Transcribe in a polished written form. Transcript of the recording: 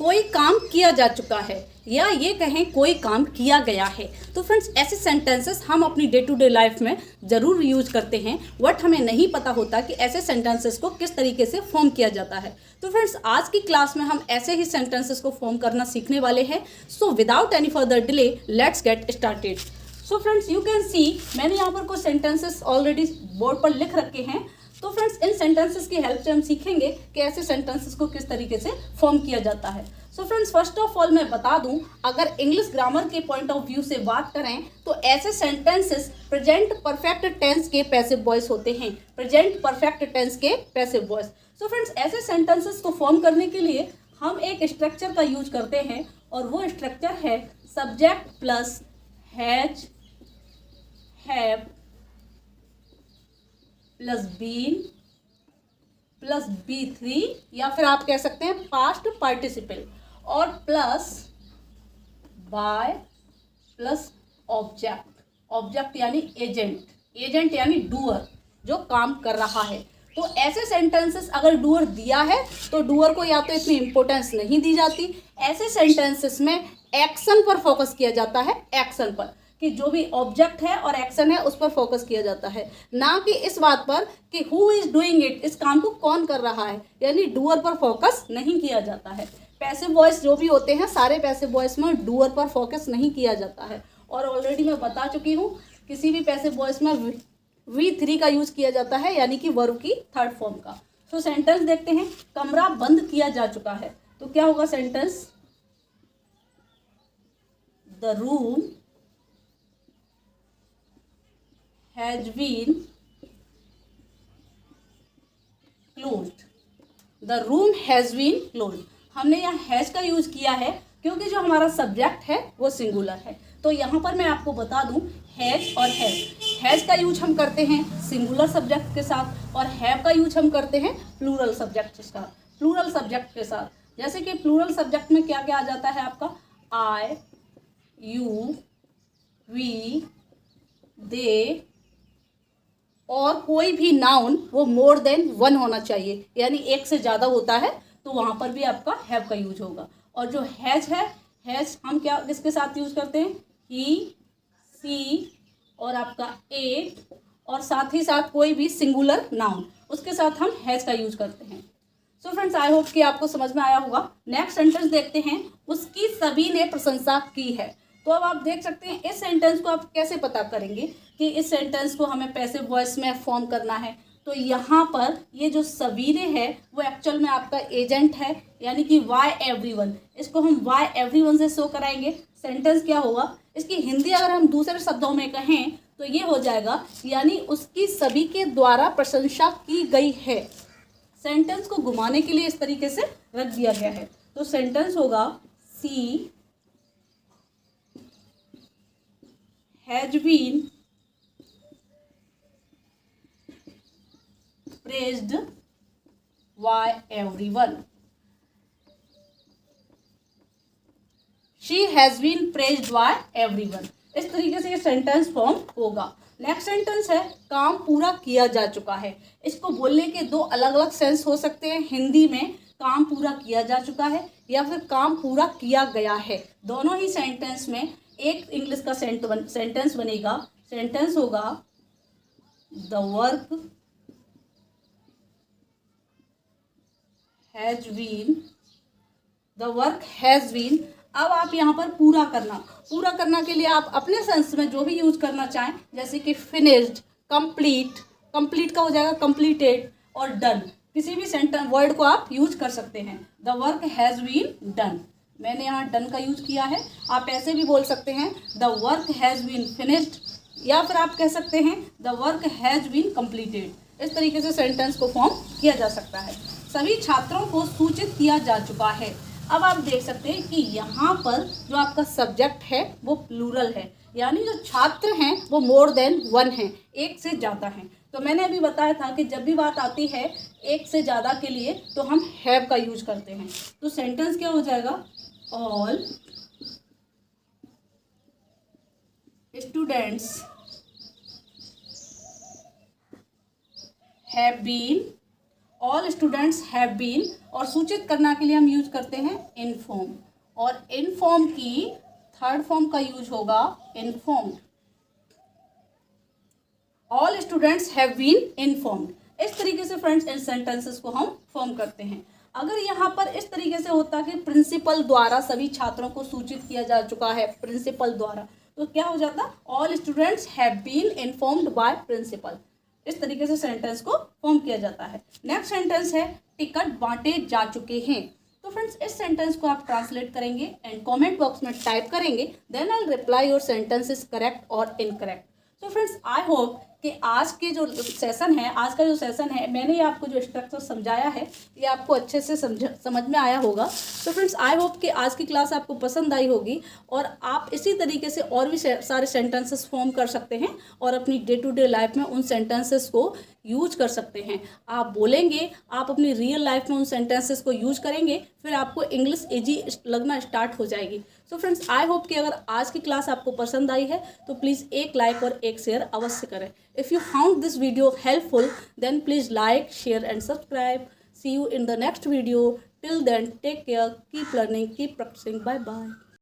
कोई काम किया जा चुका है, या ये कहें कोई काम किया गया है। तो फ्रेंड्स ऐसे सेंटेंसेस हम अपनी डे टू डे लाइफ में ज़रूर यूज करते हैं, बट हमें नहीं पता होता कि ऐसे सेंटेंसेस को किस तरीके से फॉर्म किया जाता है। तो फ्रेंड्स आज की क्लास में हम ऐसे ही सेंटेंसेस को फॉर्म करना सीखने वाले हैं। So without any further delay let's get started. So friends you can see मैंने यहाँ पर कुछ सेंटेंसेस ऑलरेडी बोर्ड पर लिख रखे हैं। तो फ्रेंड्स इन सेंटेंसेस की हेल्प से हम सीखेंगे कि ऐसे सेंटेंसेस को किस तरीके से फॉर्म किया जाता है। So friends first of all मैं बता दूं, अगर इंग्लिश ग्रामर के पॉइंट ऑफ व्यू से बात करें तो ऐसे सेंटेंसेस प्रेजेंट परफेक्ट टेंस के पैसिव वॉइस होते हैं। प्रेजेंट परफेक्ट टेंस के पैसिव वॉइस। सो फ्रेंड्स ऐसे सेंटेंसेस को फॉर्म करने के लिए हम एक स्ट्रक्चर का यूज करते हैं, और वो स्ट्रक्चर है subject plus has, have plus been plus B3, या फिर आप कह सकते हैं पास्ट पार्टिसिपल, और plus by plus object. Object यानी एजेंट, एजेंट यानी डूअर जो काम कर रहा है। तो ऐसे सेंटेंसेस अगर डूअर दिया है तो डूअर को या तो इतनी इंपॉर्टेंस नहीं दी जाती। ऐसे सेंटेंसेस में एक्शन पर फोकस किया जाता है, एक्शन पर, कि जो भी ऑब्जेक्ट है और एक्शन है उस पर फोकस किया जाता है, ना कि इस बात पर कि हु इज डूइंग इट, इस काम को कौन कर रहा है, यानी डूअर पर फोकस नहीं किया जाता है। पैसिव वॉइस जो भी होते हैं सारे पैसिव वॉइस में डूअर पर फोकस नहीं किया जाता है, और ऑलरेडी मैं बता चुकी हूँ किसी भी पैसिव वॉइस में V3 का यूज किया जाता है, यानी कि वर्ब की थर्ड फॉर्म का। तो सेंटेंस देखते हैं, कमरा बंद किया जा चुका है, तो क्या होगा sentence, the room has been closed, the room has been closed। हमने यहाँ हैज का यूज किया है क्योंकि जो हमारा सब्जेक्ट है वो सिंगुलर है। तो यहाँ पर मैं आपको बता दूँ हैज और हैज का यूज हम करते हैं सिंगुलर सब्जेक्ट के साथ, और हैव का यूज हम करते हैं प्लूरल सब्जेक्ट के साथ, प्लूरल सब्जेक्ट के साथ। जैसे कि प्लूरल सब्जेक्ट में क्या क्या आ जाता है आपका, आई, यू, वी, दे, और कोई भी नाउन वो मोर देन वन होना चाहिए, यानी एक से ज़्यादा होता है तो वहाँ पर भी आपका हैव का यूज होगा। और जो हैज है, हैज हम क्या किसके साथ यूज करते हैं, ही, सी, और आपका ए, और साथ ही साथ कोई भी सिंगुलर नाउन उसके साथ हम हैज का यूज करते हैं। सो फ्रेंड्स आई होप कि आपको समझ में आया होगा। नेक्स्ट सेंटेंस देखते हैं, उसकी सभी ने प्रशंसा की है। तो अब आप देख सकते हैं इस सेंटेंस को आप कैसे पता करेंगे कि इस सेंटेंस को हमें पैसिव वॉइस में फॉर्म करना है। तो यहाँ पर ये जो सभी ने है वो एक्चुअल में आपका एजेंट है, यानी कि वाई एवरीवन। इसको हम वाई एवरीवन से शो कराएंगे। सेंटेंस क्या होगा, इसकी हिंदी अगर हम दूसरे शब्दों में कहें तो ये हो जाएगा, यानी उसकी सभी के द्वारा प्रशंसा की गई है। सेंटेंस को घुमाने के लिए इस तरीके से रख दिया गया है। तो सेंटेंस होगा सी has been praised by everyone. She has been praised by everyone। इस तरीके से ये सेंटेंस फॉर्म होगा। नेक्स्ट सेंटेंस है, काम पूरा किया जा चुका है। इसको बोलने के दो अलग अलग सेंस हो सकते हैं। हिंदी में काम पूरा किया जा चुका है, या फिर काम पूरा किया गया है। दोनों ही सेंटेंस में एक इंग्लिश का सेंटेंस बनेगा। सेंटेंस होगा the work has been, the work has been. अब आप यहाँ पर पूरा करना के लिए आप अपने सेंस में जो भी यूज करना चाहें, जैसे कि फिनिश्ड, कंप्लीट, कंप्लीट का हो जाएगा कंप्लीटेड, और डन। किसी भी सेंटेंस वर्ड को आप यूज कर सकते हैं। The work has been done, मैंने यहाँ डन का यूज किया है। आप ऐसे भी बोल सकते हैं the work has been finished, या फिर आप कह सकते हैं the work has been completed. इस तरीके से सेंटेंस को फॉर्म किया जा सकता है। सभी छात्रों को सूचित किया जा चुका है। अब आप देख सकते हैं कि यहाँ पर जो आपका सब्जेक्ट है वो प्लूरल है, यानी जो छात्र हैं वो मोर देन वन हैं, एक से ज़्यादा हैं। तो मैंने अभी बताया था कि जब भी बात आती है एक से ज़्यादा के लिए तो हम हैव का यूज करते हैं। तो सेंटेंस क्या हो जाएगा, all students have been all students have been, और सूचित करना के लिए हम यूज करते हैं इन्फॉर्म, और इन्फॉर्म की थर्ड फॉर्म का यूज होगा informed. All students have been informed. इस तरीके से फ्रेंड्स इन सेंटेंसेस को हम फॉर्म करते हैं। अगर यहाँ पर इस तरीके से होता कि प्रिंसिपल द्वारा सभी छात्रों को सूचित किया जा चुका है, प्रिंसिपल द्वारा, तो क्या हो जाता, all students have been informed by principal. इस तरीके से सेंटेंस को फॉर्म किया जाता है। नेक्स्ट सेंटेंस है टिकट बांटे जा चुके हैं। तो फ्रेंड्स इस सेंटेंस को आप ट्रांसलेट करेंगे एंड कमेंट बॉक्स में टाइप करेंगे, then I will reply your sentence is correct और इनकरेक्ट। तो फ्रेंड्स आई होप कि आज के जो सेशन है, आज का जो सेशन है, मैंने ये आपको जो स्ट्रक्चर समझाया है ये आपको अच्छे से समझ में आया होगा। तो फ्रेंड्स आई होप कि आज की क्लास आपको पसंद आई होगी और आप इसी तरीके से और भी सारे सेंटेंसेस फॉर्म कर सकते हैं और अपनी डे टू डे लाइफ में उन सेंटेंसेस को यूज कर सकते हैं। आप बोलेंगे, आप अपनी रियल लाइफ में उन सेंटेंसेस को यूज करेंगे, फिर आपको इंग्लिश ईजी लगना स्टार्ट हो जाएगी। सो फ्रेंड्स आई होप कि अगर आज की क्लास आपको पसंद आई है तो प्लीज़ एक लाइक और एक शेयर अवश्य करें। If you found this video helpful, then please like, share and subscribe. See you in the next video. Till then, take care, keep learning, keep practicing. Bye bye.